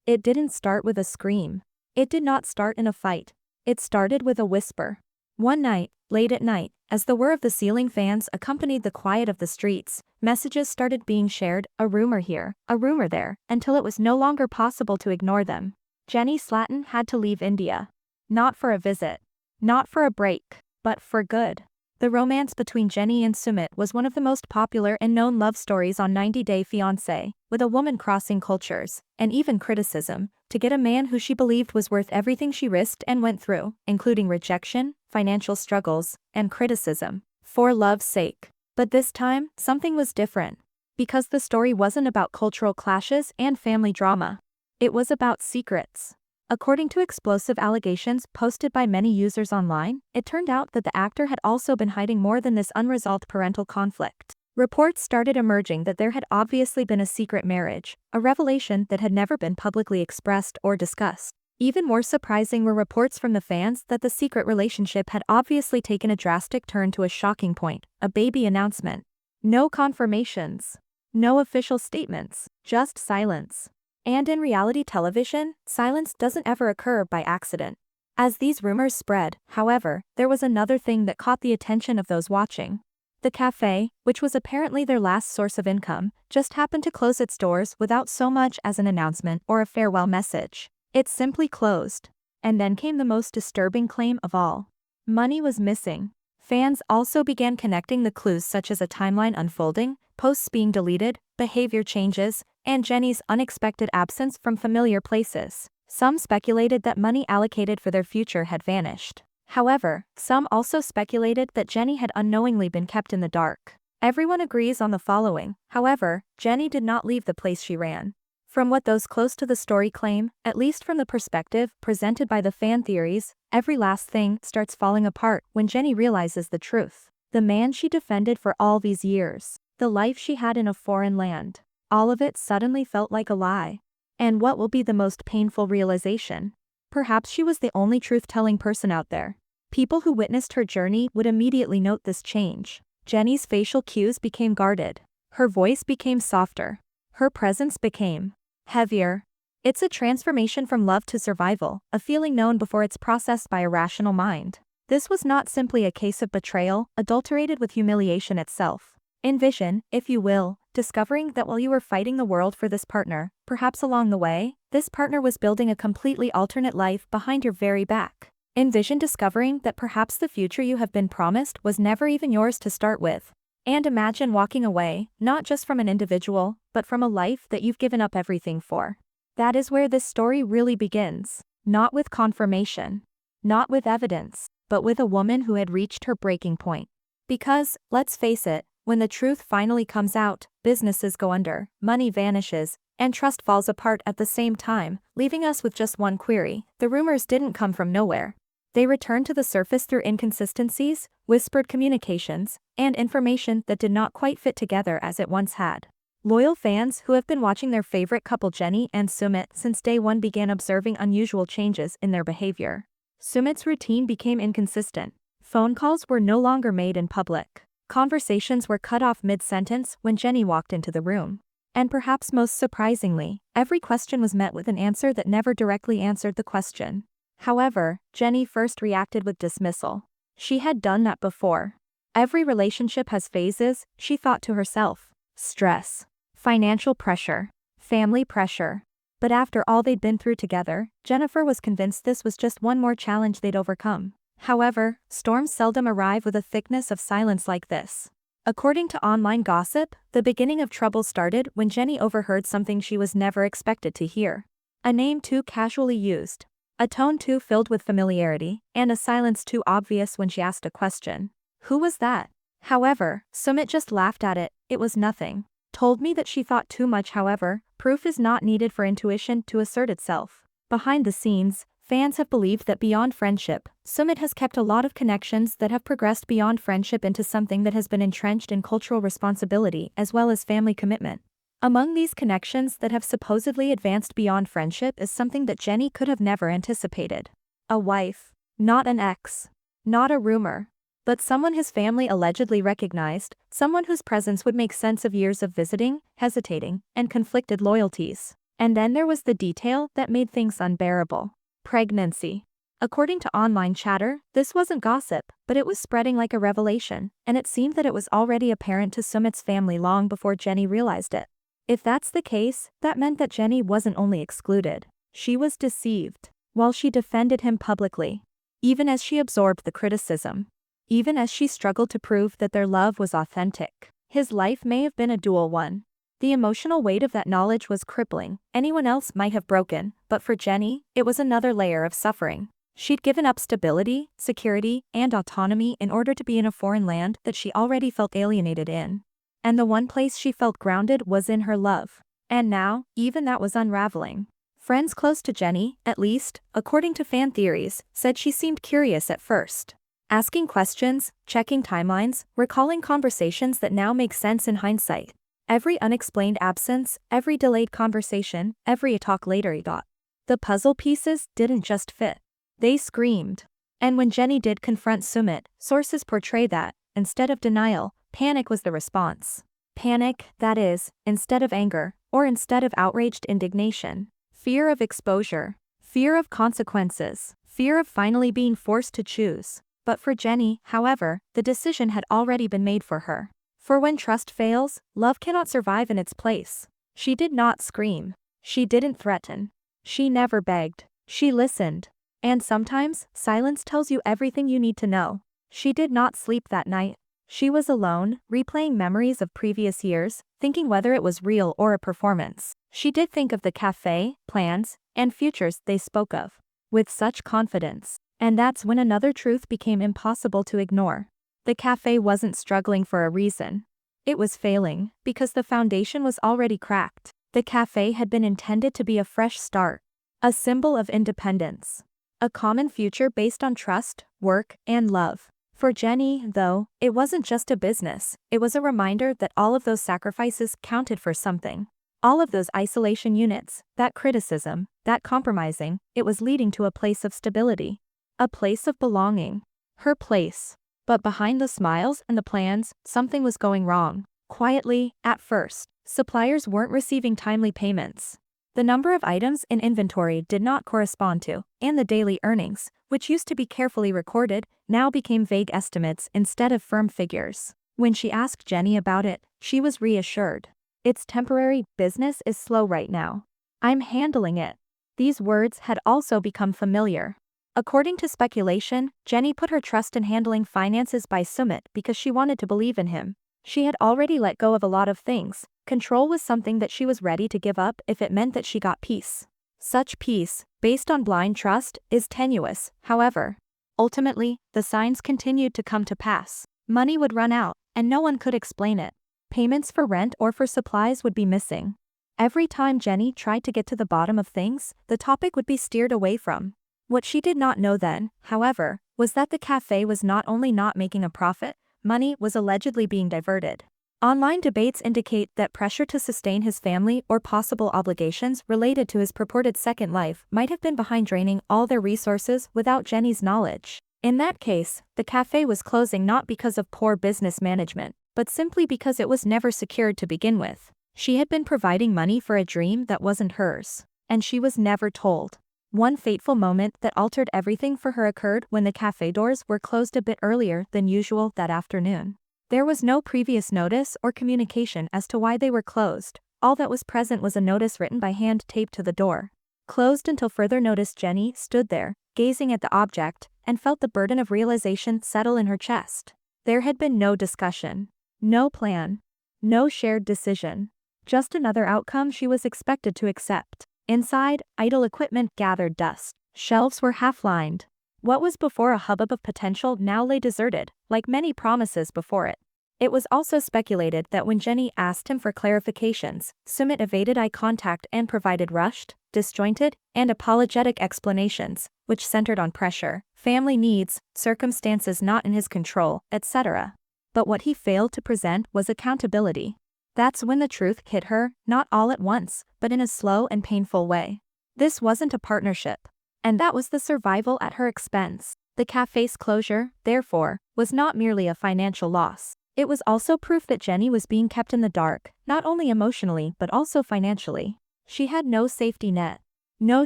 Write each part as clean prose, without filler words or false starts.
It didn't start with a scream. It did not start in a fight. It started with a whisper. One night, late at night, as the whir of the ceiling fans accompanied the quiet of the streets, messages started being shared, a rumor here, a rumor there, until it was no longer possible to ignore them. Jenny Slatten had to leave India. Not for a visit. Not for a break. But for good. The romance between Jenny and Sumit was one of the most popular and known love stories on 90 Day Fiancé, with a woman crossing cultures, and even criticism, to get a man who she believed was worth everything she risked and went through, including rejection, financial struggles, and criticism, for love's sake. But this time, something was different. Because the story wasn't about cultural clashes and family drama. It was about secrets. According to explosive allegations posted by many users online, it turned out that the actor had also been hiding more than this unresolved parental conflict. Reports started emerging that there had obviously been a secret marriage, a revelation that had never been publicly expressed or discussed. Even more surprising were reports from the fans that the secret relationship had obviously taken a drastic turn to a shocking point, a baby announcement. No confirmations. No official statements, just silence. And in reality television, silence doesn't ever occur by accident. As these rumors spread, however, there was another thing that caught the attention of those watching. The Café, which was apparently their last source of income, just happened to close its doors without so much as an announcement or a farewell message. It simply closed. And then came the most disturbing claim of all. Money was missing. Fans also began connecting the clues such as a timeline unfolding, posts being deleted, behavior changes, and Jenny's unexpected absence from familiar places. Some speculated that money allocated for their future had vanished. However, some also speculated that Jenny had unknowingly been kept in the dark. Everyone agrees on the following, however, Jenny did not leave the place she ran. From what those close to the story claim, at least from the perspective presented by the fan theories, every last thing starts falling apart when Jenny realizes the truth. The man she defended for all these years, the life she had in a foreign land, all of it suddenly felt like a lie. And what will be the most painful realization? Perhaps she was the only truth-telling person out there. People who witnessed her journey would immediately note this change. Jenny's facial cues became guarded. Her voice became softer. Her presence became heavier. It's a transformation from love to survival, a feeling known before it's processed by a rational mind. This was not simply a case of betrayal, adulterated with humiliation itself. Envision, if you will, discovering that while you were fighting the world for this partner, perhaps along the way, this partner was building a completely alternate life behind your very back. Envision discovering that perhaps the future you have been promised was never even yours to start with. And imagine walking away, not just from an individual, but from a life that you've given up everything for. That is where this story really begins. Not with confirmation. Not with evidence, but with a woman who had reached her breaking point. Because, let's face it, when the truth finally comes out, businesses go under, money vanishes, and trust falls apart at the same time, leaving us with just one query. The rumors didn't come from nowhere. They returned to the surface through inconsistencies, whispered communications, and information that did not quite fit together as it once had. Loyal fans who have been watching their favorite couple Jenny and Sumit since day one began observing unusual changes in their behavior. Sumit's routine became inconsistent. Phone calls were no longer made in public. Conversations were cut off mid-sentence when Jenny walked into the room. And perhaps most surprisingly, every question was met with an answer that never directly answered the question. However, Jenny first reacted with dismissal. She had done that before. Every relationship has phases, she thought to herself. Stress. Financial pressure. Family pressure. But after all they'd been through together, Jennifer was convinced this was just one more challenge they'd overcome. However, storms seldom arrive with a thickness of silence like this. According to online gossip, the beginning of trouble started when Jenny overheard something she was never expected to hear. A name too casually used. A tone too filled with familiarity, and a silence too obvious when she asked a question. Who was that? However, Sumit just laughed at it. It was nothing. Told me that she thought too much. However, proof is not needed for intuition to assert itself. Behind the scenes, fans have believed that beyond friendship, Sumit has kept a lot of connections that have progressed beyond friendship into something that has been entrenched in cultural responsibility as well as family commitment. Among these connections that have supposedly advanced beyond friendship is something that Jenny could have never anticipated. A wife. Not an ex. Not a rumor. But someone his family allegedly recognized, someone whose presence would make sense of years of visiting, hesitating, and conflicted loyalties. And then there was the detail that made things unbearable. Pregnancy. According to online chatter, this wasn't gossip, but it was spreading like a revelation, and it seemed that it was already apparent to Sumit's family long before Jenny realized it. If that's the case, that meant that Jenny wasn't only excluded. She was deceived. While she defended him publicly. Even as she absorbed the criticism. Even as she struggled to prove that their love was authentic. His life may have been a dual one. The emotional weight of that knowledge was crippling. Anyone else might have broken, but for Jenny, it was another layer of suffering. She'd given up stability, security, and autonomy in order to be in a foreign land that she already felt alienated in. And the one place she felt grounded was in her love. And now, even that was unraveling. Friends close to Jenny, at least, according to fan theories, said she seemed curious at first. Asking questions, checking timelines, recalling conversations that now make sense in hindsight. Every unexplained absence, every delayed conversation, every talk later he got. The puzzle pieces didn't just fit. They screamed. And when Jenny did confront Sumit, sources portray that, instead of denial, panic was the response. Panic, that is, instead of anger, or instead of outraged indignation. Fear of exposure. Fear of consequences. Fear of finally being forced to choose. But for Jenny, however, the decision had already been made for her. For when trust fails, love cannot survive in its place. She did not scream. She didn't threaten. She never begged. She listened. And sometimes, silence tells you everything you need to know. She did not sleep that night. She was alone, replaying memories of previous years, thinking whether it was real or a performance. She did think of the café, plans, and futures they spoke of. With such confidence. And that's when another truth became impossible to ignore. The café wasn't struggling for a reason. It was failing, because the foundation was already cracked. The café had been intended to be a fresh start. A symbol of independence. A common future based on trust, work, and love. For Jenny, though, it wasn't just a business, it was a reminder that all of those sacrifices counted for something. All of those isolation units, that criticism, that compromising, it was leading to a place of stability. A place of belonging. Her place. But behind the smiles and the plans, something was going wrong. Quietly, at first, suppliers weren't receiving timely payments. The number of items in inventory did not correspond to, and the daily earnings, which used to be carefully recorded, now became vague estimates instead of firm figures. When she asked Jenny about it, she was reassured. It's temporary, business is slow right now. I'm handling it. These words had also become familiar. According to speculation, Jenny put her trust in handling finances by Sumit because she wanted to believe in him. She had already let go of a lot of things. Control was something that she was ready to give up if it meant that she got peace. Such peace, based on blind trust, is tenuous, however. Ultimately, the signs continued to come to pass. Money would run out, and no one could explain it. Payments for rent or for supplies would be missing. Every time Jenny tried to get to the bottom of things, the topic would be steered away from. What she did not know then, however, was that the café was not only not making a profit, money was allegedly being diverted. Online debates indicate that pressure to sustain his family or possible obligations related to his purported second life might have been behind draining all their resources without Jenny's knowledge. In that case, the café was closing not because of poor business management, but simply because it was never secured to begin with. She had been providing money for a dream that wasn't hers, and she was never told. One fateful moment that altered everything for her occurred when the café doors were closed a bit earlier than usual that afternoon. There was no previous notice or communication as to why they were closed. All that was present was a notice written by hand taped to the door. Closed until further notice, Jenny stood there, gazing at the object, and felt the burden of realization settle in her chest. There had been no discussion. No plan. No shared decision. Just another outcome she was expected to accept. Inside, idle equipment gathered dust. Shelves were half-lined. What was before a hubbub of potential now lay deserted, like many promises before it. It was also speculated that when Jenny asked him for clarifications, Sumit evaded eye contact and provided rushed, disjointed, and apologetic explanations, which centered on pressure, family needs, circumstances not in his control, etc. But what he failed to present was accountability. That's when the truth hit her, not all at once, but in a slow and painful way. This wasn't a partnership. And that was the survival at her expense. The café's closure, therefore, was not merely a financial loss. It was also proof that Jenny was being kept in the dark, not only emotionally but also financially. She had no safety net, no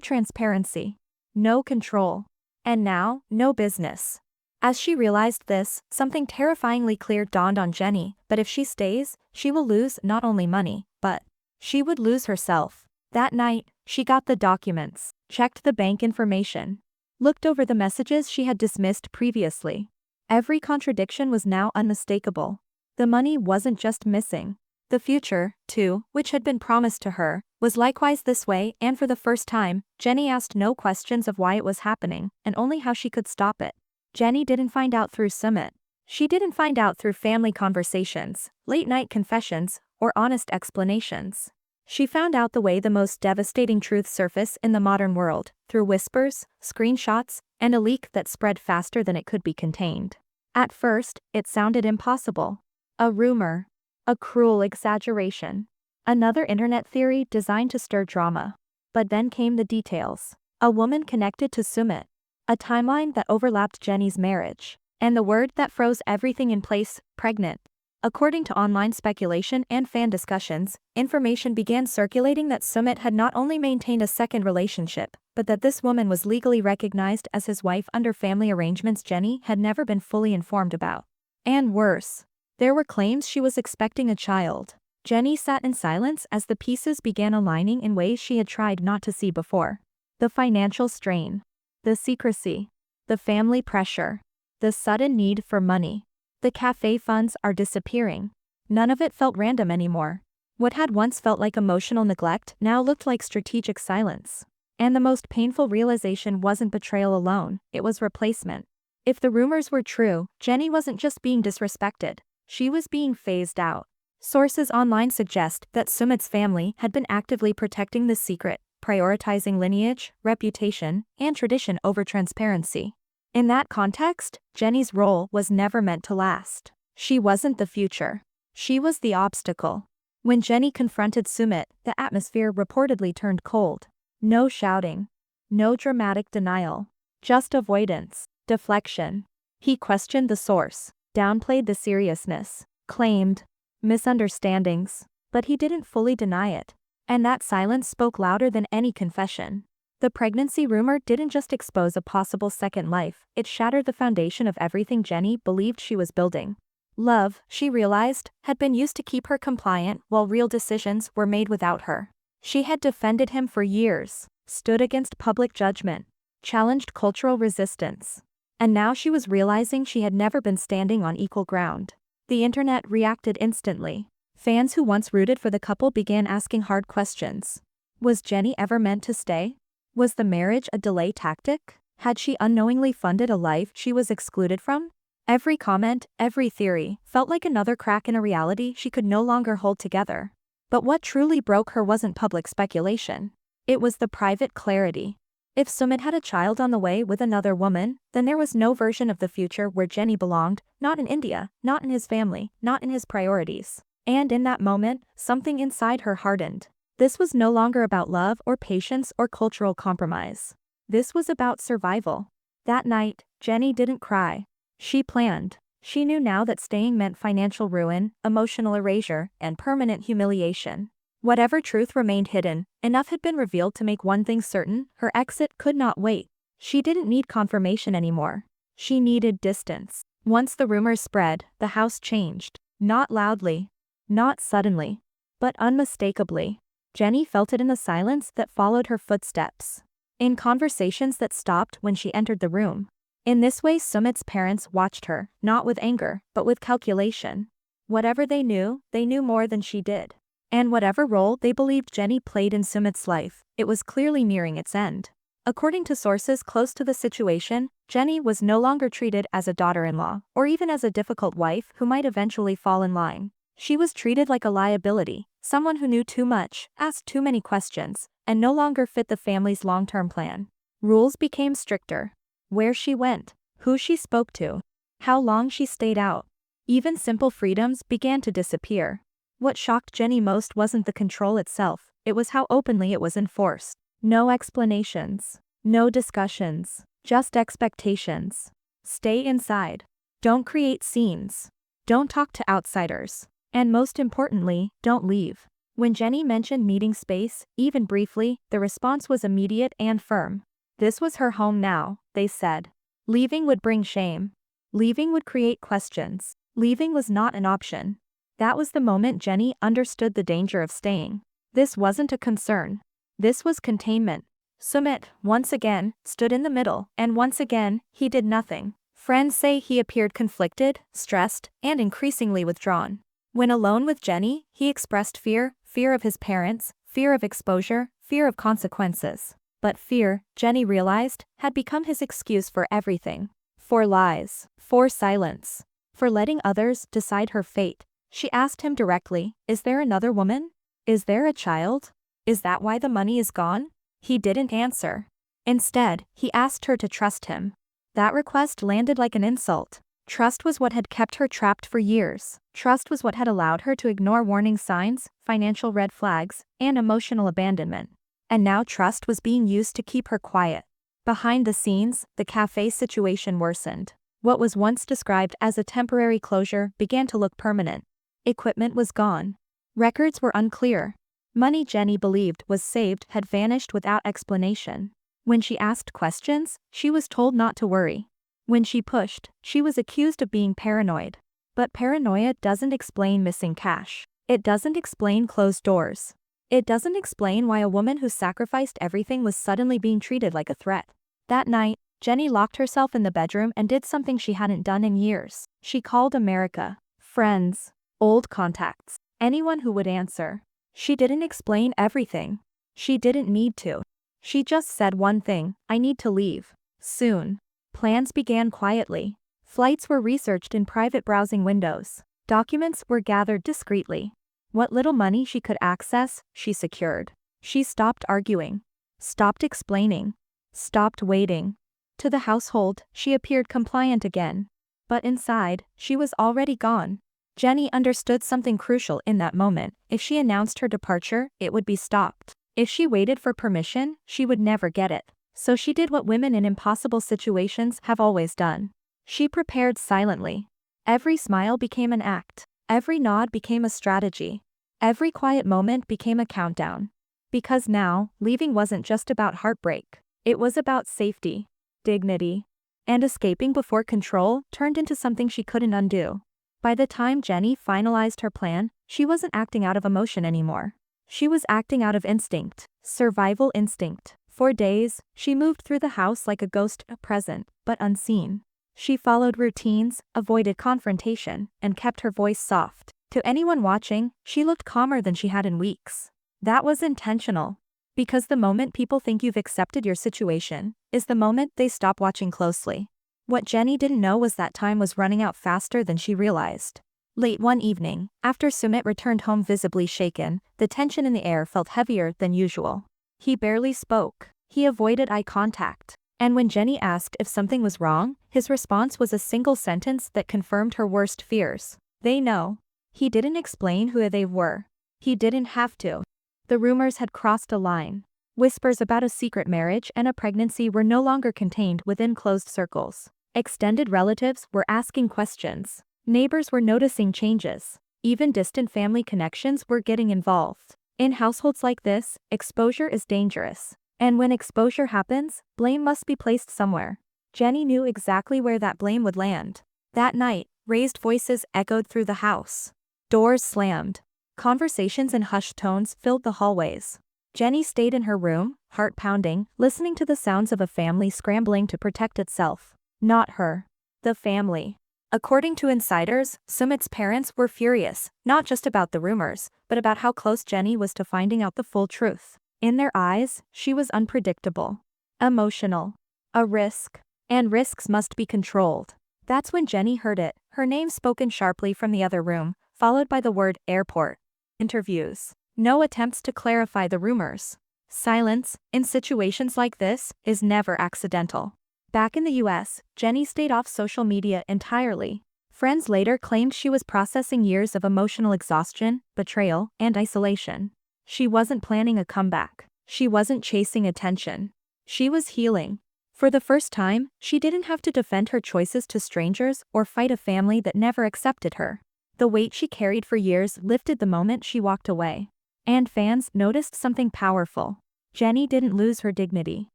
transparency, no control, and now, no business. As she realized this, something terrifyingly clear dawned on Jenny, but if she stays, she will lose not only money, but she would lose herself. That night, she got the documents, checked the bank information, looked over the messages she had dismissed previously. Every contradiction was now unmistakable. The money wasn't just missing. The future, too, which had been promised to her, was likewise this way, and for the first time, Jenny asked no questions of why it was happening, and only how she could stop it. Jenny didn't find out through Sumit. She didn't find out through family conversations, late-night confessions, or honest explanations. She found out the way the most devastating truths surface in the modern world, through whispers, screenshots, and a leak that spread faster than it could be contained. At first, it sounded impossible. A rumor. A cruel exaggeration. Another internet theory designed to stir drama. But then came the details. A woman connected to Sumit. A timeline that overlapped Jenny's marriage. And the word that froze everything in place, pregnant. According to online speculation and fan discussions, information began circulating that Sumit had not only maintained a second relationship, but that this woman was legally recognized as his wife under family arrangements Jenny had never been fully informed about. And worse, there were claims she was expecting a child. Jenny sat in silence as the pieces began aligning in ways she had tried not to see before. The financial strain. The secrecy. The family pressure. The sudden need for money. The Café funds are disappearing. None of it felt random anymore. What had once felt like emotional neglect now looked like strategic silence. And the most painful realization wasn't betrayal alone, it was replacement. If the rumors were true, Jenny wasn't just being disrespected. She was being phased out. Sources online suggest that Sumit's family had been actively protecting the secret, prioritizing lineage, reputation, and tradition over transparency. In that context, Jenny's role was never meant to last. She wasn't the future. She was the obstacle. When Jenny confronted Sumit, the atmosphere reportedly turned cold. No shouting. No dramatic denial. Just avoidance. Deflection. He questioned the source, downplayed the seriousness, claimed misunderstandings, but he didn't fully deny it. And that silence spoke louder than any confession. The pregnancy rumor didn't just expose a possible second life, it shattered the foundation of everything Jenny believed she was building. Love, she realized, had been used to keep her compliant while real decisions were made without her. She had defended him for years, stood against public judgment, challenged cultural resistance. And now she was realizing she had never been standing on equal ground. The internet reacted instantly. Fans who once rooted for the couple began asking hard questions. Was Jenny ever meant to stay? Was the marriage a delay tactic? Had she unknowingly funded a life she was excluded from? Every comment, every theory, felt like another crack in a reality she could no longer hold together. But what truly broke her wasn't public speculation. It was the private clarity. If Sumit had a child on the way with another woman, then there was no version of the future where Jenny belonged, not in India, not in his family, not in his priorities. And in that moment, something inside her hardened. This was no longer about love or patience or cultural compromise. This was about survival. That night, Jenny didn't cry. She planned. She knew now that staying meant financial ruin, emotional erasure, and permanent humiliation. Whatever truth remained hidden, enough had been revealed to make one thing certain: her exit could not wait. She didn't need confirmation anymore. She needed distance. Once the rumors spread, the house changed. Not loudly. Not suddenly. But unmistakably. Jenny felt it in the silence that followed her footsteps. In conversations that stopped when she entered the room. In this way Sumit's parents watched her, not with anger, but with calculation. Whatever they knew more than she did. And whatever role they believed Jenny played in Sumit's life, it was clearly nearing its end. According to sources close to the situation, Jenny was no longer treated as a daughter-in-law, or even as a difficult wife who might eventually fall in line. She was treated like a liability, someone who knew too much, asked too many questions, and no longer fit the family's long-term plan. Rules became stricter. Where she went, who she spoke to, how long she stayed out. Even simple freedoms began to disappear. What shocked Jenny most wasn't the control itself, it was how openly it was enforced. No explanations. No discussions. Just expectations. Stay inside. Don't create scenes. Don't talk to outsiders. And most importantly, don't leave. When Jenny mentioned needing space, even briefly, the response was immediate and firm. This was her home now, they said. Leaving would bring shame. Leaving would create questions. Leaving was not an option. That was the moment Jenny understood the danger of staying. This wasn't a concern. This was containment. Sumit, once again, stood in the middle, and once again, he did nothing. Friends say he appeared conflicted, stressed, and increasingly withdrawn. When alone with Jenny, he expressed fear of his parents, fear of exposure, fear of consequences. But fear, Jenny realized, had become his excuse for everything. For lies, for silence, for letting others decide her fate. She asked him directly, "Is there another woman? Is there a child? Is that why the money is gone?" He didn't answer. Instead, he asked her to trust him. That request landed like an insult. Trust was what had kept her trapped for years. Trust was what had allowed her to ignore warning signs, financial red flags, and emotional abandonment. And now trust was being used to keep her quiet. Behind the scenes, the cafe situation worsened. What was once described as a temporary closure began to look permanent. Equipment was gone. Records were unclear. Money Jenny believed was saved had vanished without explanation. When she asked questions, she was told not to worry. When she pushed, she was accused of being paranoid. But paranoia doesn't explain missing cash. It doesn't explain closed doors. It doesn't explain why a woman who sacrificed everything was suddenly being treated like a threat. That night, Jenny locked herself in the bedroom and did something she hadn't done in years. She called America, friends, old contacts, anyone who would answer. She didn't explain everything. She didn't need to. She just said one thing: "I need to leave. Soon." Plans began quietly. Flights were researched in private browsing windows. Documents were gathered discreetly. What little money she could access, she secured. She stopped arguing. Stopped explaining. Stopped waiting. To the household, she appeared compliant again. But inside, she was already gone. Jenny understood something crucial in that moment. If she announced her departure, it would be stopped. If she waited for permission, she would never get it. So she did what women in impossible situations have always done. She prepared silently. Every smile became an act. Every nod became a strategy. Every quiet moment became a countdown. Because now, leaving wasn't just about heartbreak. It was about safety, dignity, and escaping before control turned into something she couldn't undo. By the time Jenny finalized her plan, she wasn't acting out of emotion anymore. She was acting out of instinct, survival instinct. For days, she moved through the house like a ghost, present, but unseen. She followed routines, avoided confrontation, and kept her voice soft. To anyone watching, she looked calmer than she had in weeks. That was intentional. Because the moment people think you've accepted your situation is the moment they stop watching closely. What Jenny didn't know was that time was running out faster than she realized. Late one evening, after Sumit returned home visibly shaken, the tension in the air felt heavier than usual. He barely spoke. He avoided eye contact. And when Jenny asked if something was wrong, his response was a single sentence that confirmed her worst fears. "They know." He didn't explain who they were. He didn't have to. The rumors had crossed a line. Whispers about a secret marriage and a pregnancy were no longer contained within closed circles. Extended relatives were asking questions. Neighbors were noticing changes. Even distant family connections were getting involved. In households like this, exposure is dangerous. And when exposure happens, blame must be placed somewhere. Jenny knew exactly where that blame would land. That night, raised voices echoed through the house. Doors slammed. Conversations in hushed tones filled the hallways. Jenny stayed in her room, heart pounding, listening to the sounds of a family scrambling to protect itself. Not her. The family. According to insiders, Sumit's parents were furious, not just about the rumors, but about how close Jenny was to finding out the full truth. In their eyes, she was unpredictable, emotional, a risk, and risks must be controlled. That's when Jenny heard it, her name spoken sharply from the other room, followed by the word airport. Interviews. No attempts to clarify the rumors. Silence, in situations like this, is never accidental. Back in the US, Jenny stayed off social media entirely. Friends later claimed she was processing years of emotional exhaustion, betrayal, and isolation. She wasn't planning a comeback. She wasn't chasing attention. She was healing. For the first time, she didn't have to defend her choices to strangers or fight a family that never accepted her. The weight she carried for years lifted the moment she walked away. And fans noticed something powerful. Jenny didn't lose her dignity.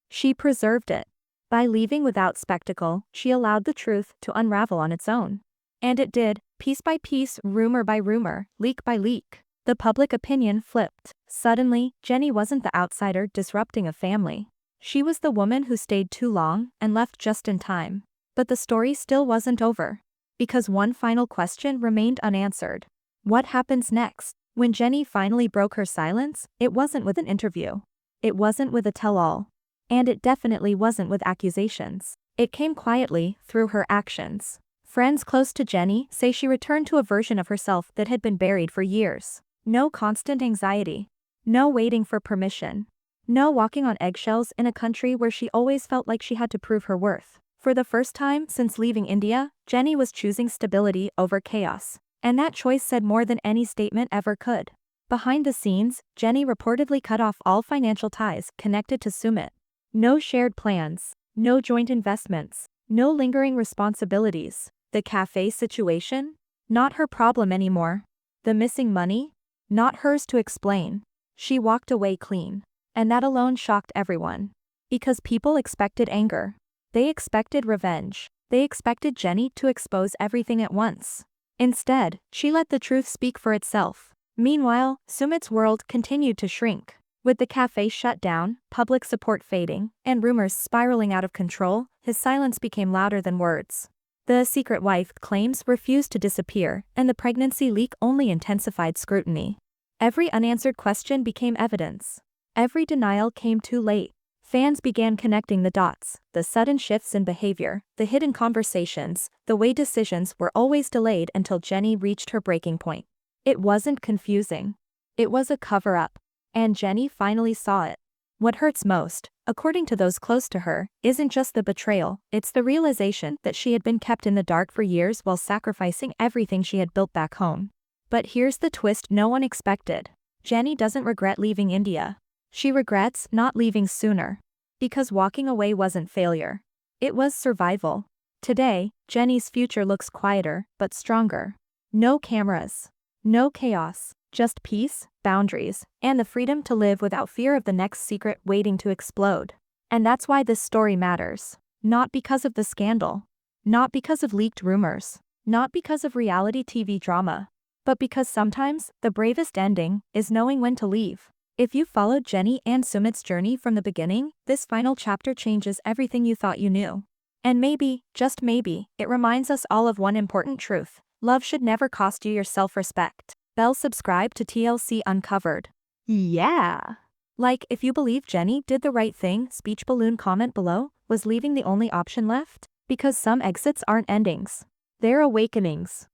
She preserved it. By leaving without spectacle, she allowed the truth to unravel on its own. And it did, piece by piece, rumor by rumor, leak by leak. The public opinion flipped. Suddenly, Jenny wasn't the outsider disrupting a family. She was the woman who stayed too long and left just in time. But the story still wasn't over. Because one final question remained unanswered. What happens next? When Jenny finally broke her silence, it wasn't with an interview. It wasn't with a tell-all. And it definitely wasn't with accusations. It came quietly, through her actions. Friends close to Jenny say she returned to a version of herself that had been buried for years. No constant anxiety. No waiting for permission. No walking on eggshells in a country where she always felt like she had to prove her worth. For the first time since leaving India, Jenny was choosing stability over chaos. And that choice said more than any statement ever could. Behind the scenes, Jenny reportedly cut off all financial ties connected to Sumit. No shared plans. No joint investments. No lingering responsibilities. The cafe situation? Not her problem anymore. The missing money? Not hers to explain. She walked away clean. And that alone shocked everyone. Because people expected anger. They expected revenge. They expected Jenny to expose everything at once. Instead, she let the truth speak for itself. Meanwhile, Sumit's world continued to shrink. With the cafe shut down, public support fading, and rumors spiraling out of control, his silence became louder than words. The secret wife claims refused to disappear, and the pregnancy leak only intensified scrutiny. Every unanswered question became evidence. Every denial came too late. Fans began connecting the dots, the sudden shifts in behavior, the hidden conversations, the way decisions were always delayed until Jenny reached her breaking point. It wasn't confusing. It was a cover-up. And Jenny finally saw it. What hurts most, according to those close to her, isn't just the betrayal, it's the realization that she had been kept in the dark for years while sacrificing everything she had built back home. But here's the twist no one expected. Jenny doesn't regret leaving India. She regrets not leaving sooner. Because walking away wasn't failure. It was survival. Today, Jenny's future looks quieter, but stronger. No cameras. No chaos. Just peace, boundaries, and the freedom to live without fear of the next secret waiting to explode. And that's why this story matters. Not because of the scandal. Not because of leaked rumors. Not because of reality TV drama. But because sometimes, the bravest ending is knowing when to leave. If you followed Jenny and Sumit's journey from the beginning, this final chapter changes everything you thought you knew. And maybe, just maybe, it reminds us all of one important truth. Love should never cost you your self-respect. Bell subscribe to TLC Uncovered. Yeah! Like, if you believe Jenny did the right thing, speech balloon comment below, was leaving the only option left? Because some exits aren't endings. They're awakenings.